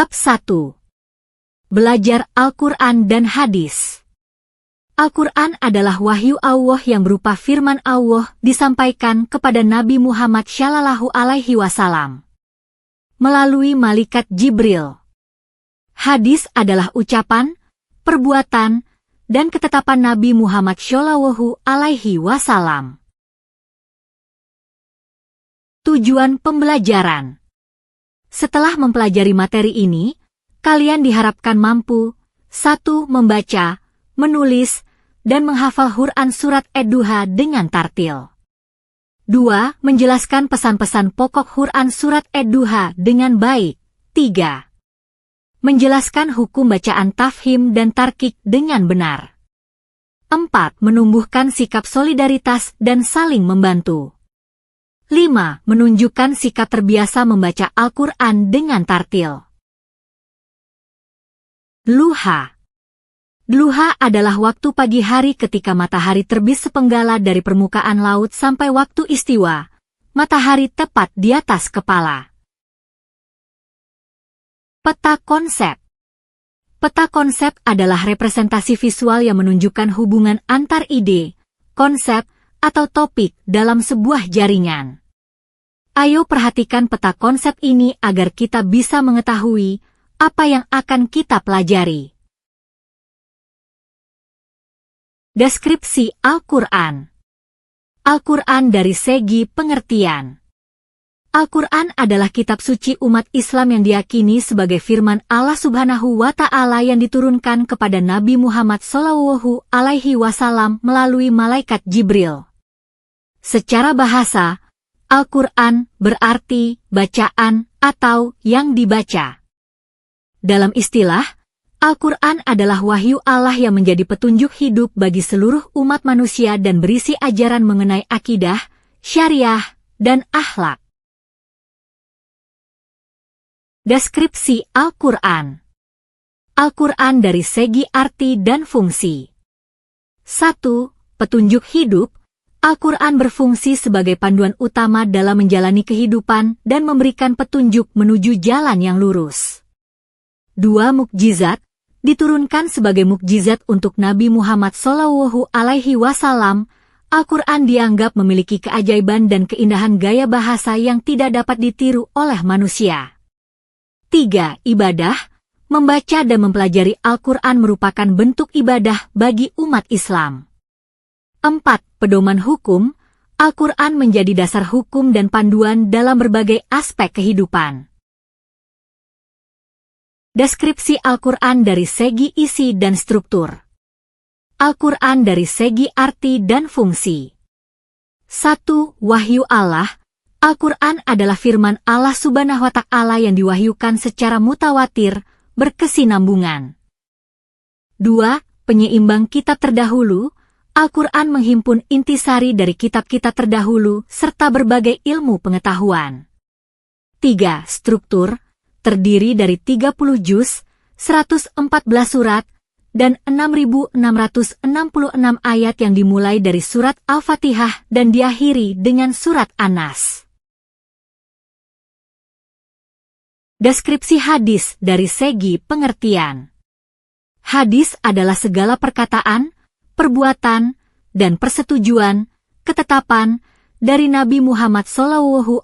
Bab 1. Belajar Al-Quran dan Hadis. Al-Quran adalah wahyu Allah yang berupa firman Allah disampaikan kepada Nabi Muhammad SAW melalui malaikat Jibril. Hadis adalah ucapan, perbuatan, dan ketetapan Nabi Muhammad SAW. Tujuan pembelajaran. Setelah mempelajari materi ini, kalian diharapkan mampu 1. Membaca, menulis, dan menghafal Quran surat Ad-Duha dengan tartil. 2. Menjelaskan pesan-pesan pokok Quran surat Ad-Duha dengan baik. 3. Menjelaskan hukum bacaan tafhim dan tarkik dengan benar. 4. Menumbuhkan sikap solidaritas dan saling membantu. 5. Menunjukkan sikap terbiasa membaca Al-Quran dengan tartil. Duha. Duha adalah waktu pagi hari ketika matahari terbit sepenggala dari permukaan laut sampai waktu istiwa. Matahari tepat di atas kepala. Peta konsep. Peta konsep adalah representasi visual yang menunjukkan hubungan antar ide, konsep, atau topik dalam sebuah jaringan. Ayo perhatikan peta konsep ini agar kita bisa mengetahui apa yang akan kita pelajari. Deskripsi Al-Quran. Al-Quran dari segi pengertian. Al-Quran adalah kitab suci umat Islam yang diyakini sebagai firman Allah Subhanahu wa Ta'ala yang diturunkan kepada Nabi Muhammad SAW melalui malaikat Jibril. Secara bahasa, Al-Quran berarti bacaan atau yang dibaca. Dalam istilah, Al-Quran adalah wahyu Allah yang menjadi petunjuk hidup bagi seluruh umat manusia dan berisi ajaran mengenai akidah, syariah, dan akhlak. Deskripsi Al-Quran. Al-Quran dari segi arti dan fungsi. 1. Petunjuk hidup. Al-Quran berfungsi sebagai panduan utama dalam menjalani kehidupan dan memberikan petunjuk menuju jalan yang lurus. 2. Mukjizat. Diturunkan sebagai mukjizat untuk Nabi Muhammad SAW. Al-Quran dianggap memiliki keajaiban dan keindahan gaya bahasa yang tidak dapat ditiru oleh manusia. 3. Ibadah. Membaca dan mempelajari Al-Quran merupakan bentuk ibadah bagi umat Islam. 4. Pedoman hukum. Al-Quran menjadi dasar hukum dan panduan dalam berbagai aspek kehidupan. Deskripsi Al-Quran dari segi isi dan struktur. Al-Quran dari segi arti dan fungsi. 1. Wahyu Allah. Al-Quran adalah firman Allah Subhanahu wa Ta'ala yang diwahyukan secara mutawatir, berkesinambungan. 2. Penyeimbang kitab terdahulu. Al-Quran menghimpun intisari dari kitab-kitab terdahulu serta berbagai ilmu pengetahuan. 3. Struktur. Terdiri dari 30 juz, 114 surat, dan 6.666 ayat yang dimulai dari surat Al-Fatihah dan diakhiri dengan surat An-Nas. Deskripsi hadis dari segi pengertian. Hadis adalah segala perkataan, perbuatan, dan persetujuan, ketetapan, dari Nabi Muhammad SAW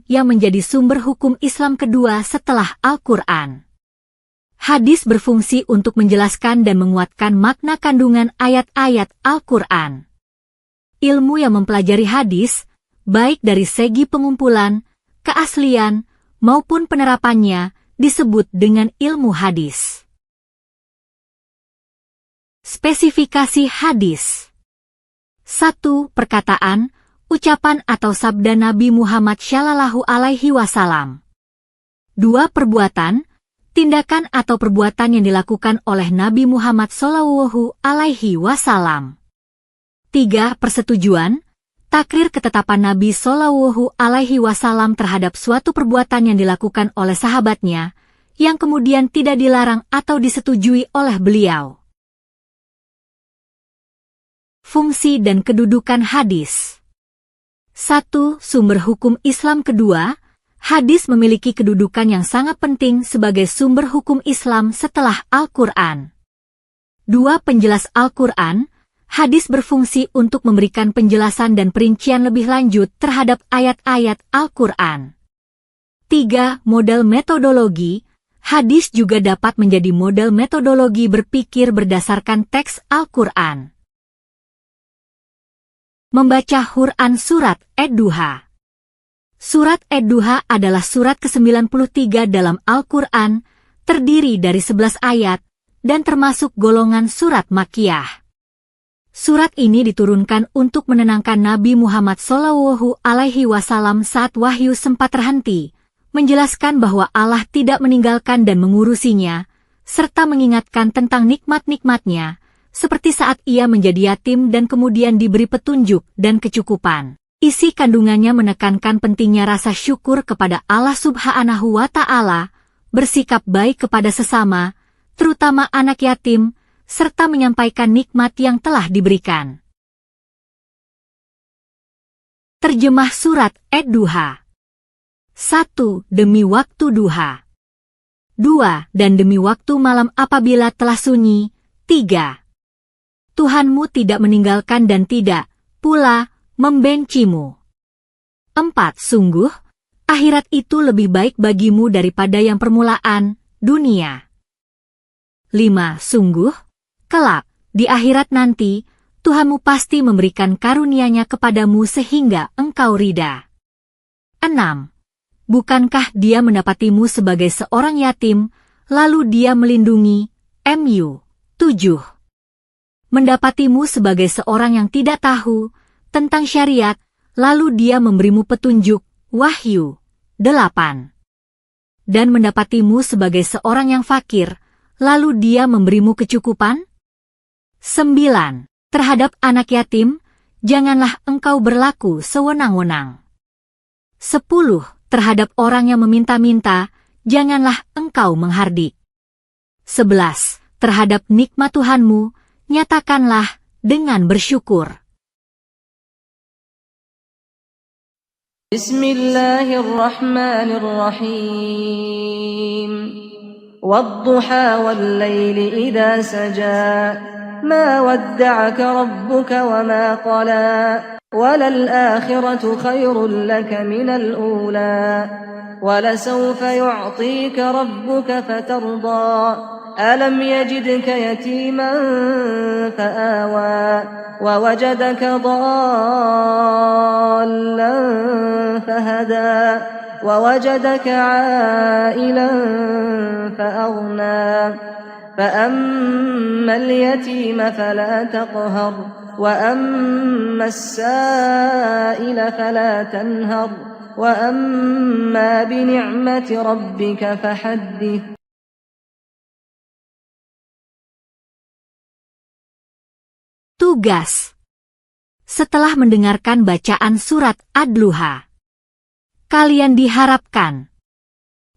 yang menjadi sumber hukum Islam kedua setelah Al-Quran. Hadis berfungsi untuk menjelaskan dan menguatkan makna kandungan ayat-ayat Al-Quran. Ilmu yang mempelajari hadis, baik dari segi pengumpulan, keaslian, maupun penerapannya, disebut dengan ilmu hadis. Spesifikasi hadis. 1. Perkataan, ucapan atau sabda Nabi Muhammad SAW. 2. Perbuatan, tindakan atau perbuatan yang dilakukan oleh Nabi Muhammad SAW. 3. Persetujuan, takrir ketetapan Nabi SAW terhadap suatu perbuatan yang dilakukan oleh sahabatnya, yang kemudian tidak dilarang atau disetujui oleh beliau. Fungsi dan kedudukan hadis. 1. Sumber hukum Islam kedua. Hadis memiliki kedudukan yang sangat penting sebagai sumber hukum Islam setelah Al-Quran. Dua penjelas Al-Quran, hadis berfungsi untuk memberikan penjelasan dan perincian lebih lanjut terhadap ayat-ayat Al-Quran. 3. Model metodologi. Hadis juga dapat menjadi model metodologi berpikir berdasarkan teks Al-Quran. Membaca Quran Surat Ad-Duha. Surat Ad-Duha adalah surat ke-93 dalam Al-Quran, terdiri dari 11 ayat, dan termasuk golongan surat Makkiyah. Surat ini diturunkan untuk menenangkan Nabi Muhammad SAW saat wahyu sempat terhenti, menjelaskan bahwa Allah tidak meninggalkan dan mengurusinya, serta mengingatkan tentang nikmat-nikmatnya, seperti saat ia menjadi yatim dan kemudian diberi petunjuk dan kecukupan. Isi kandungannya menekankan pentingnya rasa syukur kepada Allah Subhanahu wa Ta'ala, bersikap baik kepada sesama, terutama anak yatim, serta menyampaikan nikmat yang telah diberikan. Terjemah Surat Ad-Duha. 1. Demi waktu duha. 2. Dan demi waktu malam apabila telah sunyi. 3. Tuhanmu tidak meninggalkan dan tidak pula membencimu. 4. Sungguh, akhirat itu lebih baik bagimu daripada yang permulaan, dunia. 5. Sungguh, kelak, di akhirat nanti, Tuhanmu pasti memberikan karunia-Nya kepadamu sehingga engkau ridha. 6. Bukankah Dia mendapatimu sebagai seorang yatim, lalu Dia melindungi, mu. 7. Mendapatimu sebagai seorang yang tidak tahu tentang syariat, lalu Dia memberimu petunjuk, wahyu. 8. Dan mendapatimu sebagai seorang yang fakir, lalu Dia memberimu kecukupan. 9. Terhadap anak yatim, janganlah engkau berlaku sewenang-wenang. 10. Terhadap orang yang meminta-minta, janganlah engkau menghardik. 11. Terhadap nikmat Tuhanmu, nyatakanlah dengan bersyukur. Bismillahirrahmanirrahim. Wadduha wal-layli idha saja. Ma wadda'aka rabbuka wa ma qala. Walal-akhiratu khairun laka minal ula. Walasawfa yu'tika rabbuka fatarda. Alam yajidka yatiman fa'awa. ووجدك ضالا فهدى ووجدك عائلا فأغنى فأما اليتيم فلا تقهر وأما السائل فلا تنهر وأما بنعمة ربك فحدث. Tugas. Setelah mendengarkan bacaan surat Ad-Duha, kalian diharapkan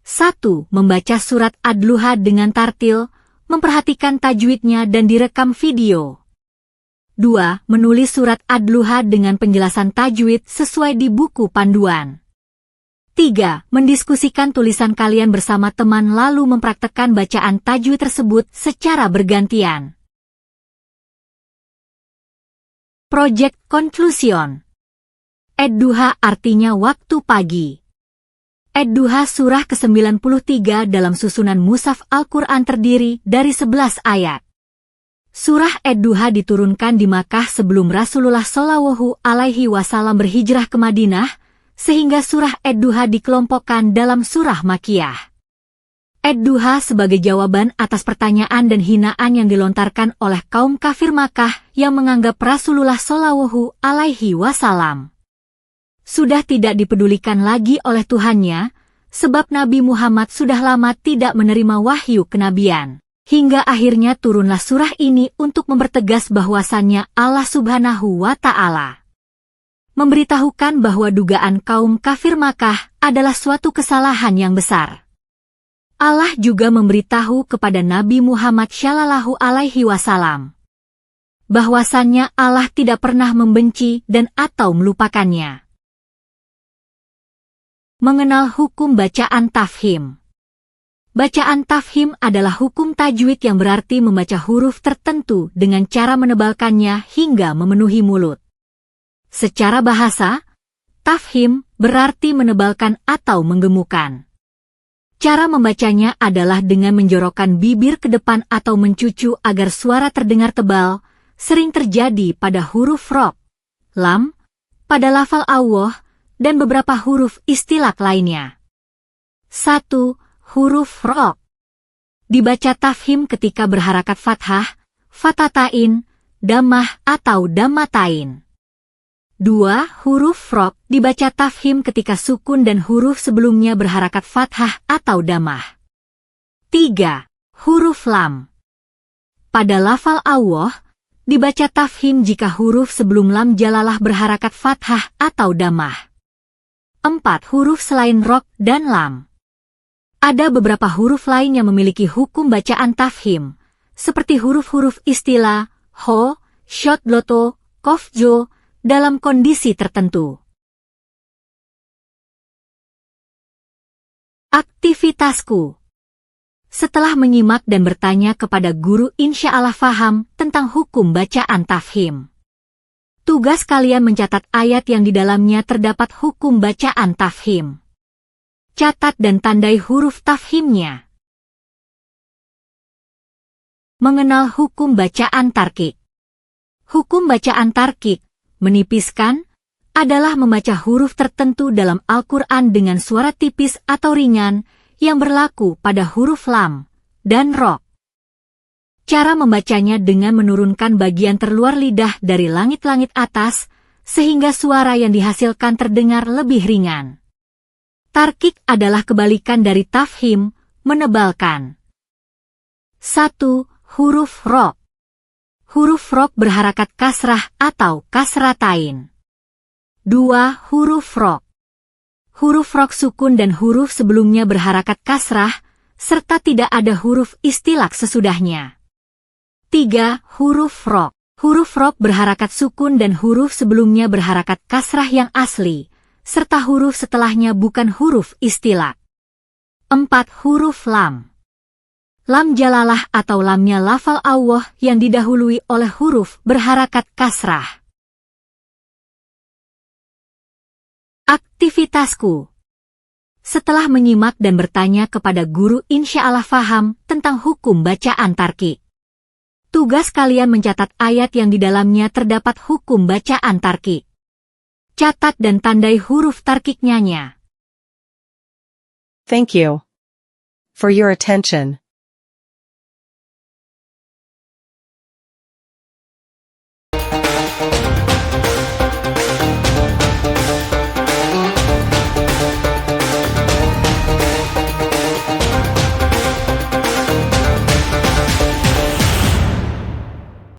1. Membaca surat Ad-Duha dengan tartil, memperhatikan tajwidnya dan direkam video. 2. Menulis surat Ad-Duha dengan penjelasan tajwid sesuai di buku panduan. 3. Mendiskusikan tulisan kalian bersama teman lalu mempraktekkan bacaan tajwid tersebut secara bergantian. Project Conclusion. Ad-Duha artinya waktu pagi. Ad-Duha surah ke-93 dalam susunan Mushaf Al-Quran terdiri dari 11 ayat. Surah Ad-Duha diturunkan di Makkah sebelum Rasulullah SAW berhijrah ke Madinah, sehingga surah Ad-Duha dikelompokkan dalam surah Makkiyah. Ad-Duha sebagai jawaban atas pertanyaan dan hinaan yang dilontarkan oleh kaum kafir Makkah yang menganggap Rasulullah SAW sudah tidak dipedulikan lagi oleh Tuhannya, sebab Nabi Muhammad sudah lama tidak menerima wahyu kenabian. Hingga akhirnya turunlah surah ini untuk mempertegas bahwasannya Allah Subhanahu wa Ta'ala memberitahukan bahwa dugaan kaum kafir Makkah adalah suatu kesalahan yang besar. Allah juga memberitahu kepada Nabi Muhammad SAW bahwasannya Allah tidak pernah membenci dan atau melupakannya. Mengenal hukum bacaan tafhim. Bacaan tafhim adalah hukum tajwid yang berarti membaca huruf tertentu dengan cara menebalkannya hingga memenuhi mulut. Secara bahasa, tafhim berarti menebalkan atau menggemukkan. Cara membacanya adalah dengan menjorokkan bibir ke depan atau mencucu agar suara terdengar tebal, sering terjadi pada huruf ro, lam, pada lafal Allah, dan beberapa huruf istilak lainnya. 1. Huruf ro. Dibaca tafhim ketika berharakat fathah, fatatain, dammah atau dammatain. 2. Huruf ro dibaca tafhim ketika sukun dan huruf sebelumnya berharakat fathah atau dammah. 3. Huruf lam. Pada lafal Allah, dibaca tafhim jika huruf sebelum lam jalalah berharakat fathah atau dammah. 4. Huruf selain ro dan lam. Ada beberapa huruf lain yang memiliki hukum bacaan tafhim, seperti huruf-huruf istilah, ho, shot loto, kof jo, dalam kondisi tertentu. Aktivitasku. Setelah menyimak dan bertanya kepada guru insya Allah faham tentang hukum bacaan tafhim. Tugas kalian mencatat ayat yang di dalamnya terdapat hukum bacaan tafhim. Catat dan tandai huruf tafhimnya. Mengenal hukum bacaan tarkik. Hukum bacaan tarkik, menipiskan, adalah membaca huruf tertentu dalam Al-Quran dengan suara tipis atau ringan yang berlaku pada huruf lam dan ro. Cara membacanya dengan menurunkan bagian terluar lidah dari langit-langit atas, sehingga suara yang dihasilkan terdengar lebih ringan. Tarkik adalah kebalikan dari tafhim, menebalkan. 1. Huruf ro. Huruf ro berharakat kasrah atau kasratain. 2. Huruf ro. Huruf ro sukun dan huruf sebelumnya berharakat kasrah, serta tidak ada huruf istilak sesudahnya. 3. Huruf ro. Huruf ro berharakat sukun dan huruf sebelumnya berharakat kasrah yang asli, serta huruf setelahnya bukan huruf istilak. 4. Huruf lam. Lam jalalah atau lamnya lafal Allah yang didahului oleh huruf berharakat kasrah. Aktivitasku. Setelah menyimak dan bertanya kepada guru insya Allah faham tentang hukum bacaan tarkik. Tugas kalian mencatat ayat yang di dalamnya terdapat hukum bacaan tarkik. Catat dan tandai huruf tarkiknya. Thank you for your attention.